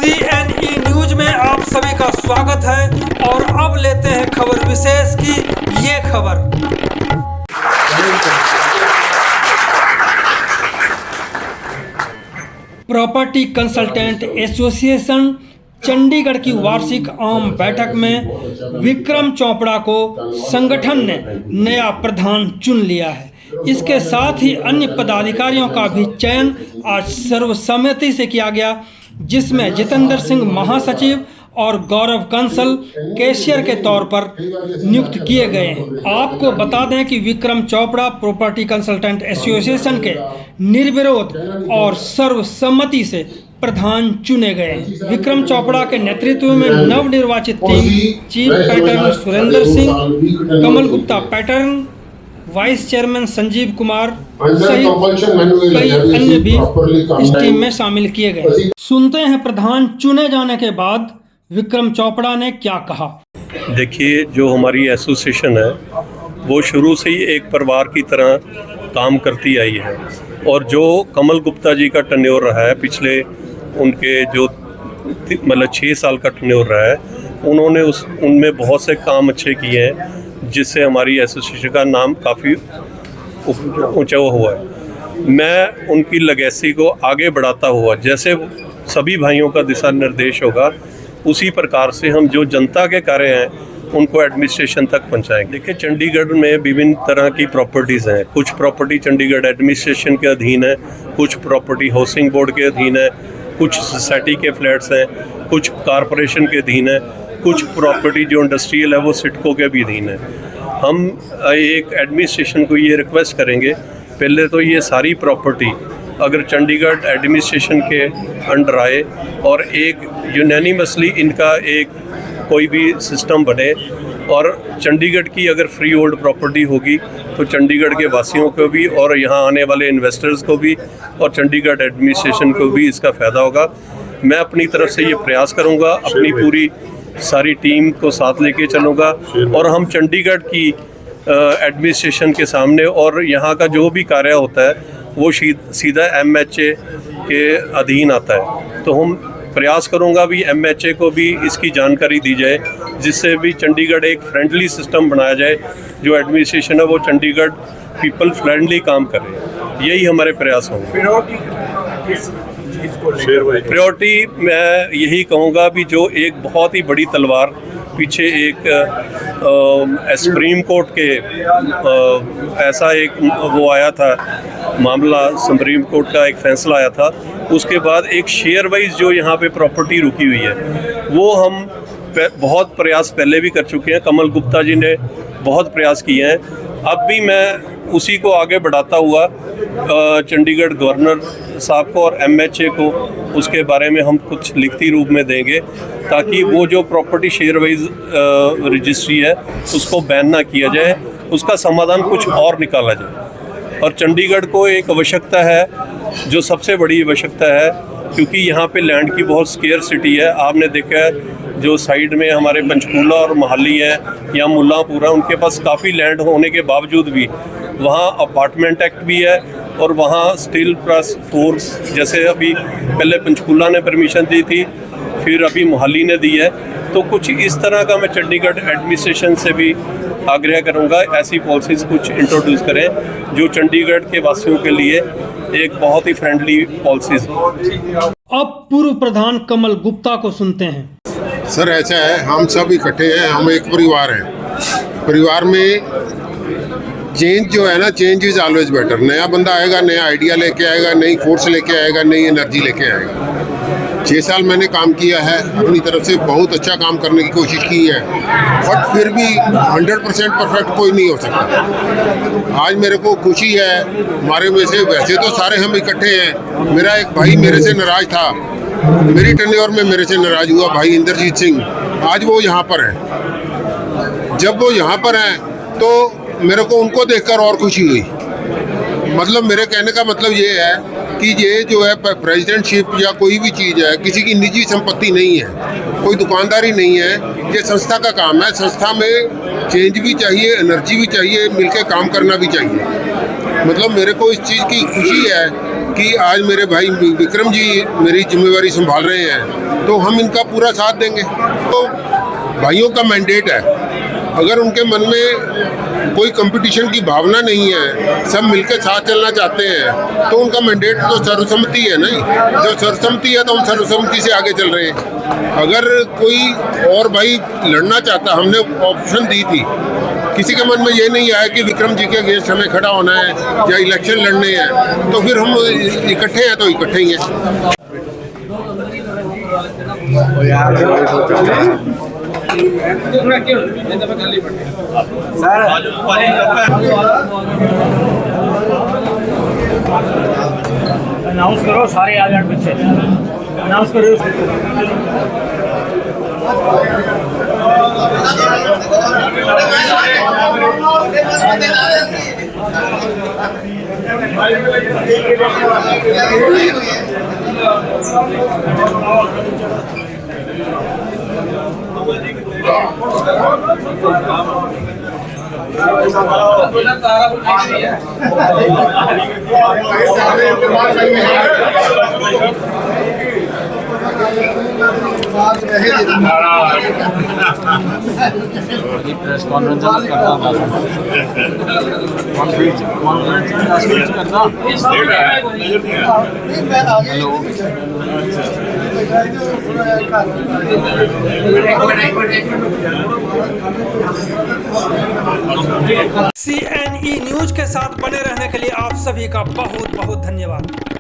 CNE news में आप सभी का स्वागत है और अब लेते हैं खबर विशेष की ये खबर। प्रॉपर्टी कंसल्टेंट एसोसिएशन चंडीगढ़ की वार्षिक आम बैठक में विक्रम चोपड़ा को संगठन ने नया प्रधान चुन लिया है। इसके साथ ही अन्य पदाधिकारियों का भी चयन आज सर्वसम्मति से किया गया, जिसमें जितेंद्र सिंह महासचिव और गौरव कंसल कैशियर के तौर पर नियुक्त किए गए हैं। आपको बता दें कि Vikram Chopra property consultant association के निर्विरोध और सर्वसम्मति से प्रधान चुने गए हैं। विक्रम चोपड़ा के नेतृत्व में नवनिर्वाचित team chief patron Surendra Singh, Kamal Gupta patron, vice chairman Sanjeev Kumar सहित कई अन्य भी इस टीम में शामिल किए गए। सुनते हैं प्रधान चुने जाने के बाद विक्रम चोपड़ा ने क्या कहा। देखिए, जो हमारी एसोसिएशन है वो शुरू से ही एक परिवार की तरह काम करती आई है और जो कमल गुप्ता जी का टन्योर रहा है, पिछले उनके जो 6 साल का टन्योर रहा है, उन्होंने उनमें बहुत से काम अच्छे किए हैं, जिससे हमारी एसोसिएशन का नाम काफ़ी ऊंचा हुआ है। मैं उनकी लेगेसी को आगे बढ़ाता हुआ, जैसे सभी भाइयों का दिशा निर्देश होगा, उसी प्रकार से हम जो जनता के कार्य हैं उनको एडमिनिस्ट्रेशन तक पहुंचाएंगे। देखिए, चंडीगढ़ में विभिन्न तरह की प्रॉपर्टीज़ हैं। कुछ प्रॉपर्टी चंडीगढ़ एडमिनिस्ट्रेशन के अधीन है, कुछ प्रॉपर्टी हाउसिंग बोर्ड के अधीन है, कुछ सोसाइटी के फ्लैट्स हैं, कुछ कॉरपोरेशन के अधीन है, कुछ प्रॉपर्टी जो इंडस्ट्रियल है वो सिडको के भी अधीन है। हम एक एडमिनिस्ट्रेशन को ये रिक्वेस्ट करेंगे, पहले तो ये सारी प्रॉपर्टी अगर चंडीगढ़ एडमिनिस्ट्रेशन के अंडर आए और एक यूनानिमसली इनका एक कोई भी सिस्टम बने, और चंडीगढ़ की अगर फ्री होल्ड प्रॉपर्टी होगी तो चंडीगढ़ के वासियों को भी और यहाँ आने वाले इन्वेस्टर्स को भी और चंडीगढ़ एडमिनिस्ट्रेशन को भी इसका फ़ायदा होगा। मैं अपनी तरफ से ये प्रयास करूँगा, अपनी पूरी सारी टीम को साथ लेके चलूँगा और हम चंडीगढ़ की एडमिनिस्ट्रेशन के सामने और यहाँ का जो भी कार्य होता है वो सीधा MHA के अधीन आता है। तो हम प्रयास करूँगा भी MHA को भी इसकी जानकारी दी जाए, जिससे भी चंडीगढ़ एक फ्रेंडली सिस्टम बनाया जाए, जो एडमिनिस्ट्रेशन है वो चंडीगढ़ पीपल फ्रेंडली काम करे। यही हमारे प्रयास होंगे। प्रायोरिटी मैं यही कहूँगा भी जो एक बहुत ही बड़ी तलवार पीछे एक सुप्रीम कोर्ट के ऐसा एक वो आया था मामला, सुप्रीम कोर्ट का एक फैसला आया था, उसके बाद एक शेयर वाइज जो यहाँ पे प्रॉपर्टी रुकी हुई है वो हम बहुत प्रयास पहले भी कर चुके हैं। कमल गुप्ता जी ने बहुत प्रयास किए हैं। अब भी मैं उसी को आगे बढ़ाता हुआ चंडीगढ़ गवर्नर साहब को और MHA को उसके बारे में हम कुछ लिखती रूप में देंगे, ताकि वो जो प्रॉपर्टी शेयर वाइज रजिस्ट्री है उसको बैन ना किया जाए, उसका समाधान कुछ और निकाला जाए। और चंडीगढ़ को एक आवश्यकता है, जो सबसे बड़ी आवश्यकता है, क्योंकि यहाँ पे लैंड की बहुत स्केयर सिटी है। आपने देखा है जो साइड में हमारे पंचकूला और मोहाली है या मुल्लांपुरा, उनके पास काफ़ी लैंड होने के बावजूद भी वहाँ अपार्टमेंट एक्ट भी है और वहाँ स्टील प्लस 4 जैसे अभी पहले पंचकूला ने परमिशन दी थी, फिर अभी मोहाली ने दी है। तो कुछ इस तरह का मैं चंडीगढ़ एडमिनिस्ट्रेशन से भी आग्रह करूँगा, ऐसी पॉलिसीज़ कुछ इंट्रोड्यूस करें जो चंडीगढ़ के वासियों के लिए एक बहुत ही फ्रेंडली पॉलिसीज़। अब पूर्व प्रधान कमल गुप्ता को सुनते हैं। सर, ऐसा है, हम सब इकट्ठे हैं, हम एक परिवार हैं। परिवार में चेंज जो है ना, चेंज इज़ ऑलवेज बेटर। नया बंदा आएगा, नया आइडिया लेके आएगा, नई फोर्स लेके आएगा, नई एनर्जी लेके आएगा। 6 साल मैंने काम किया है, अपनी तरफ से बहुत अच्छा काम करने की कोशिश की है, बट फिर भी 100% परफेक्ट कोई नहीं हो सकता। आज मेरे को खुशी है, हमारे में से वैसे तो सारे हम इकट्ठे हैं। मेरा एक भाई मेरे से नाराज था, मेरी टेन्योर में मेरे से नाराज हुआ, भाई इंद्रजीत सिंह, आज वो यहाँ पर है। जब वो यहाँ पर हैं तो मेरे को उनको देखकर और खुशी हुई। मतलब मेरे कहने का मतलब ये है कि ये जो है प्रेसिडेंटशिप या कोई भी चीज़ है, किसी की निजी संपत्ति नहीं है, कोई दुकानदारी नहीं है, ये संस्था का काम है। संस्था में चेंज भी चाहिए, एनर्जी भी चाहिए, मिलकर काम करना भी चाहिए। मतलब मेरे को इस चीज़ की खुशी है कि आज मेरे भाई विक्रम जी मेरी जिम्मेवारी संभाल रहे हैं तो हम इनका पूरा साथ देंगे। तो भाइयों का मैंडेट है, अगर उनके मन में कोई कंपटीशन की भावना नहीं है, सब मिलकर साथ चलना चाहते हैं, तो उनका मैंडेट तो सर्वसम्मति है। नहीं, जब सर्वसम्मति है तो हम सर्वसम्मति से आगे चल रहे हैं। अगर कोई और भाई लड़ना चाहता, हमने ऑप्शन दी थी, किसी के मन में ये नहीं आया कि विक्रम जी के अगेंस्ट हमें खड़ा होना है या इलेक्शन लड़ने हैं, तो फिर हम इकट्ठे हैं तो इकट्ठे ही हैं। अनाउंस करो, सारे आ जाए पीछे, अनाउंस करो। प्रेस कॉन्फ्रेंस करता CNE न्यूज के साथ बने रहने के लिए आप सभी का बहुत बहुत धन्यवाद।